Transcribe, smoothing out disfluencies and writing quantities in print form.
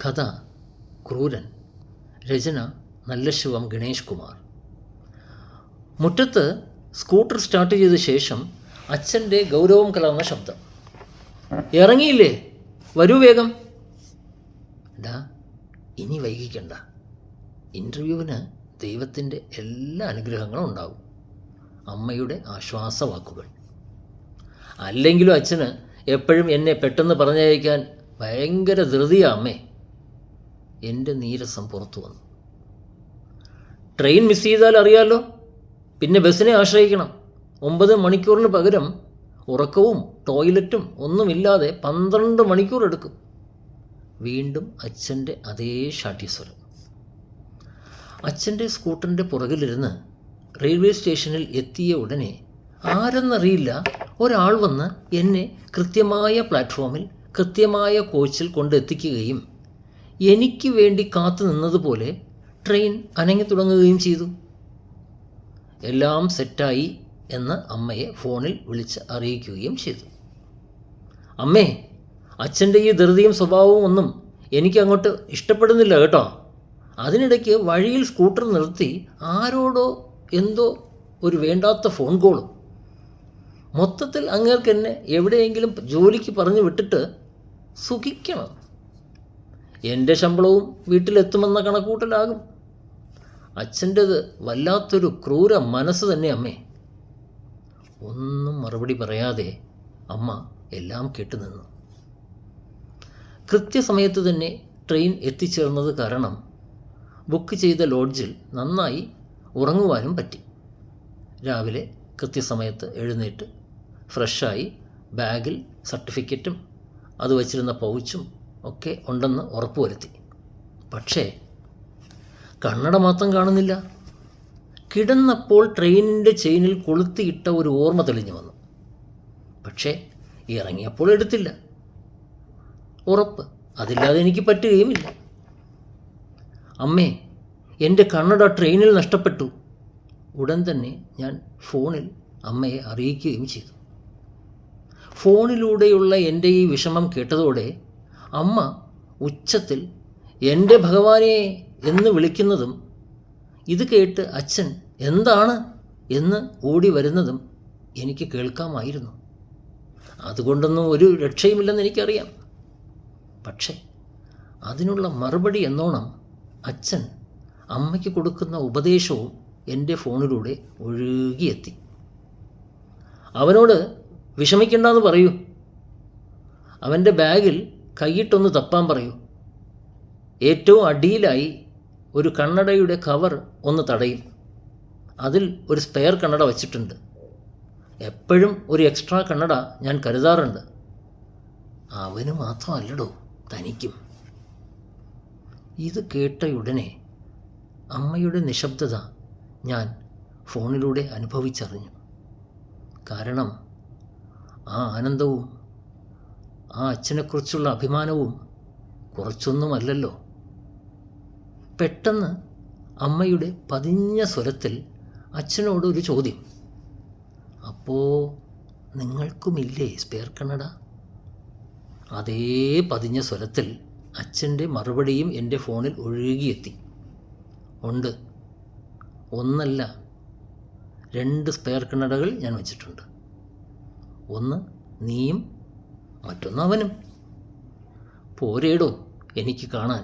കഥ ക്രൂരൻ. രചന നല്ലശിവം ഗണേഷ് കുമാർ. മുറ്റത്ത് scooter start ചെയ്ത ശേഷം അച്ഛൻ്റെ ഗൗരവം കലർന്ന ശബ്ദം. ഇറങ്ങിയില്ലേ? വരൂ വേഗം. ഡാ, ഇനി വൈകിക്കണ്ട. ഇൻ്റർവ്യൂവിന് ദൈവത്തിൻ്റെ എല്ലാ അനുഗ്രഹങ്ങളും ഉണ്ടാവും. അമ്മയുടെ ആശ്വാസവാക്കുകൾ. അല്ലെങ്കിലും അച്ഛന് എപ്പോഴും എന്നെ പെട്ടെന്ന് പറഞ്ഞയക്കാൻ ഭയങ്കര ധൃതിയാ അമ്മേ. എൻ്റെ നീരസം പുറത്തു വന്നു. ട്രെയിൻ മിസ് ചെയ്താൽ അറിയാലോ, പിന്നെ ബസ്സിനെ ആശ്രയിക്കണം. 9 മണിക്കൂറിന് പകരം ഉറക്കവും ടോയ്ലറ്റും ഒന്നുമില്ലാതെ 12 മണിക്കൂർ എടുക്കും. വീണ്ടും അച്ഛൻ്റെ അതേ ശാഠ്യസ്വരം. അച്ഛൻ്റെ സ്കൂട്ടറിൻ്റെ പുറകിലിരുന്ന് റെയിൽവേ സ്റ്റേഷനിൽ എത്തിയ ഉടനെ ആരെന്നറിയില്ല ഒരാൾ വന്ന് എന്നെ കൃത്യമായ പ്ലാറ്റ്ഫോമിൽ കൃത്യമായ കോച്ചിൽ കൊണ്ടെത്തിക്കുകയും എനിക്ക് വേണ്ടി കാത്തു നിന്നതുപോലെ ട്രെയിൻ അനങ്ങി തുടങ്ങുകയും ചെയ്തു. എല്ലാം സെറ്റായി എന്ന് അമ്മയെ ഫോണിൽ വിളിച്ച് അറിയിക്കുകയും ചെയ്തു. അമ്മേ, അച്ഛൻ്റെ ഈ ധൃതിയും സ്വഭാവവും ഒന്നും എനിക്കങ്ങോട്ട് ഇഷ്ടപ്പെടുന്നില്ല കേട്ടോ. അതിനിടയ്ക്ക് വഴിയിൽ സ്കൂട്ടർ നിർത്തി ആരോടോ എന്തോ ഒരു വേണ്ടാത്ത ഫോൺ കോളും. മൊത്തത്തിൽ അങ്ങേർക്ക് എന്നെ എവിടെയെങ്കിലും ജോലിക്ക് പറഞ്ഞു വിട്ടിട്ട് സുഖിക്കണം. എൻ്റെ ശമ്പളവും വീട്ടിലെത്തുമെന്ന കണക്കൂട്ടലാകും. അച്ഛൻ്റേത് വല്ലാത്തൊരു ക്രൂര മനസ്സ് തന്നെ അമ്മേ. ഒന്നും മറുപടി പറയാതെ അമ്മ എല്ലാം കേട്ടുനിന്നു. കൃത്യസമയത്ത് തന്നെ ട്രെയിൻ എത്തിച്ചേർന്നത് കാരണം ബുക്ക് ചെയ്ത ലോഡ്ജിൽ നന്നായി ഉറങ്ങുവാനും പറ്റി. രാവിലെ കൃത്യസമയത്ത് എഴുന്നേറ്റ് ഫ്രഷായി ബാഗിൽ സർട്ടിഫിക്കറ്റും അത് വച്ചിരുന്ന പൗച്ചും ഒക്കെ ഉണ്ടെന്ന് ഉറപ്പുവരുത്തി. പക്ഷേ കണ്ണട മാത്രം കാണുന്നില്ല. കിടന്നപ്പോൾ ട്രെയിനിൻ്റെ ചെയിനിൽ കൊളുത്തിയിട്ട ഒരു ഓർമ്മ തെളിഞ്ഞു വന്നു. പക്ഷേ ഇറങ്ങിയപ്പോൾ എടുത്തില്ല. ഉറപ്പ് അതില്ലാതെ എനിക്ക് പറ്റുകയുമില്ല. അമ്മേ, എൻ്റെ കണ്ണട ട്രെയിനിൽ നഷ്ടപ്പെട്ടു. ഉടൻ തന്നെ ഞാൻ ഫോണിൽ അമ്മയെ അറിയിക്കുകയും ചെയ്തു. ഫോണിലൂടെയുള്ള എൻ്റെ ഈ വിഷമം കേട്ടതോടെ അമ്മ ഉച്ചത്തിൽ എൻ്റെ ഭഗവാനെ എന്ന് വിളിക്കുന്നതും ഇത് കേട്ട് അച്ഛൻ എന്താണ് എന്ന് ഓടി വരുന്നതും എനിക്ക് കേൾക്കാമായിരുന്നു. അതുകൊണ്ടൊന്നും ഒരു രക്ഷയുമില്ലെന്ന് എനിക്കറിയാം. പക്ഷേ അതിനുള്ള മറുപടി എന്നോണം അച്ഛൻ അമ്മയ്ക്ക് കൊടുക്കുന്ന ഉപദേശവും എൻ്റെ ഫോണിലൂടെ ഒഴുകിയെത്തി. അവനോട് വിഷമിക്കണ്ടെന്ന് പറയൂ. അവൻ്റെ ബാഗിൽ കൈയിട്ടൊന്ന് തപ്പാൻ പറയൂ. ഏറ്റവും അടിയിലായി ഒരു കണ്ണടയുടെ കവർ ഒന്ന് തടയും. അതിൽ ഒരു സ്പെയർ കണ്ണട വച്ചിട്ടുണ്ട്. എപ്പോഴും ഒരു എക്സ്ട്രാ കണ്ണട ഞാൻ കരുതാറുണ്ട്. അവന് മാത്രമല്ലടോ, തനിക്കും. ഇത് കേട്ടയുടനെ അമ്മയുടെ നിശബ്ദത ഞാൻ ഫോണിലൂടെ അനുഭവിച്ചറിഞ്ഞു. കാരണം ആ ആനന്ദവും ആ അച്ഛനെക്കുറിച്ചുള്ള അഭിമാനവും കുറച്ചൊന്നുമല്ലല്ലോ. പെട്ടെന്ന് അമ്മയുടെ പതിഞ്ഞ സ്വരത്തിൽ അച്ഛനോടൊരു ചോദ്യം. അപ്പോൾ നിങ്ങൾക്കുമില്ലേ സ്പെയർ കണ്ണട? അതേ പതിഞ്ഞ സ്വരത്തിൽ അച്ഛൻ്റെ മറുപടിയും എൻ്റെ ഫോണിൽ ഒഴുകിയെത്തി. ഉണ്ട്. ഒന്നല്ല, 2 സ്പെയർ കണ്ണടകൾ ഞാൻ വച്ചിട്ടുണ്ട്. ഒന്ന് നീയും മറ്റൊന്ന് അവനും. പോരേടോ എനിക്ക് കാണാൻ.